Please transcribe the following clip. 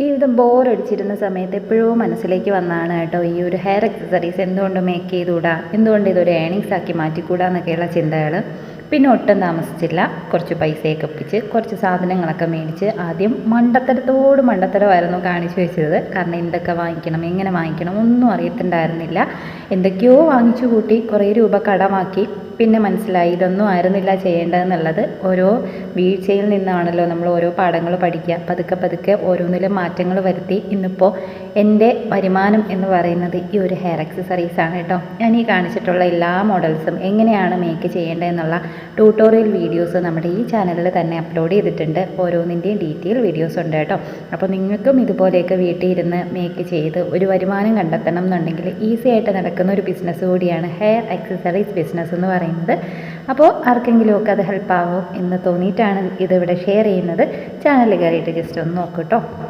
ജീവിതം ബോറടിച്ചിരുന്ന സമയത്ത് എപ്പോഴോ മനസ്സിലേക്ക് വന്നതാണ് കേട്ടോ ഈ ഒരു ഹെയർ അക്സസറീസ് എന്തുകൊണ്ട് മേക്ക് ചെയ്തുകൂടാ, എന്തുകൊണ്ട് ഇതൊരു ഏണിങ്സ് ആക്കി മാറ്റിക്കൂടാ എന്നൊക്കെയുള്ള ചിന്തകൾ. പിന്നെ ഒട്ടും താമസിച്ചില്ല, കുറച്ച് പൈസയൊക്കെ ഒപ്പിച്ച് കുറച്ച് സാധനങ്ങളൊക്കെ മേടിച്ച് ആദ്യം മണ്ടത്തരമായിരുന്നു കാണിച്ചു വെച്ചത്. കാരണം എന്തൊക്കെ വാങ്ങിക്കണം, എങ്ങനെ വാങ്ങിക്കണം ഒന്നും അറിയത്തുണ്ടായിരുന്നില്ല. എന്തൊക്കെയോ വാങ്ങിച്ചു കൂട്ടി കുറേ രൂപ കടമാക്കി. പിന്നെ മനസ്സിലായി ഇതൊന്നും ആയിരുന്നില്ല ചെയ്യേണ്ടതെന്നുള്ളത്. ഓരോ വീഴ്ചയിൽ നിന്നാണല്ലോ നമ്മൾ ഓരോ പാഠങ്ങൾ പഠിക്കുക. പതുക്കെ പതുക്കെ ഓരോന്നിലും മാറ്റങ്ങൾ വരുത്തി ഇന്നിപ്പോൾ എൻ്റെ വരുമാനം എന്ന് പറയുന്നത് ഈ ഒരു ഹെയർ അക്സസറീസാണ് കേട്ടോ. ഞാൻ ഈ കാണിച്ചിട്ടുള്ള എല്ലാ മോഡൽസും എങ്ങനെയാണ് മേക്ക് ചെയ്യേണ്ടതെന്നുള്ള ട്യൂട്ടോറിയൽ വീഡിയോസ് നമ്മുടെ ഈ ചാനലിൽ തന്നെ അപ്ലോഡ് ചെയ്തിട്ടുണ്ട്. ഓരോന്നിൻ്റെയും ഡീറ്റെയിൽ വീഡിയോസ് ഉണ്ട് കേട്ടോ. അപ്പോൾ നിങ്ങൾക്കും ഇതുപോലെയൊക്കെ വീട്ടിൽ ഇരുന്ന് മേക്ക് ചെയ്ത് ഒരു വരുമാനം കണ്ടെത്തണം എന്നുണ്ടെങ്കിൽ ഈസി ആയിട്ട് നടക്കുന്ന ഒരു ബിസിനസ് കൂടിയാണ് ഹെയർ അക്സസറീസ് ബിസിനസ് എന്ന് പറയുന്നത്. അപ്പോൾ ആർക്കെങ്കിലുമൊക്കെ അത് ഹെൽപ്പാകും എന്ന് തോന്നിയിട്ടാണ് ഇതിവിടെ ഷെയർ ചെയ്യുന്നത്. ചാനൽ കയറിയിട്ട് ജസ്റ്റ് ഒന്ന് നോക്കൂ കേട്ടോ.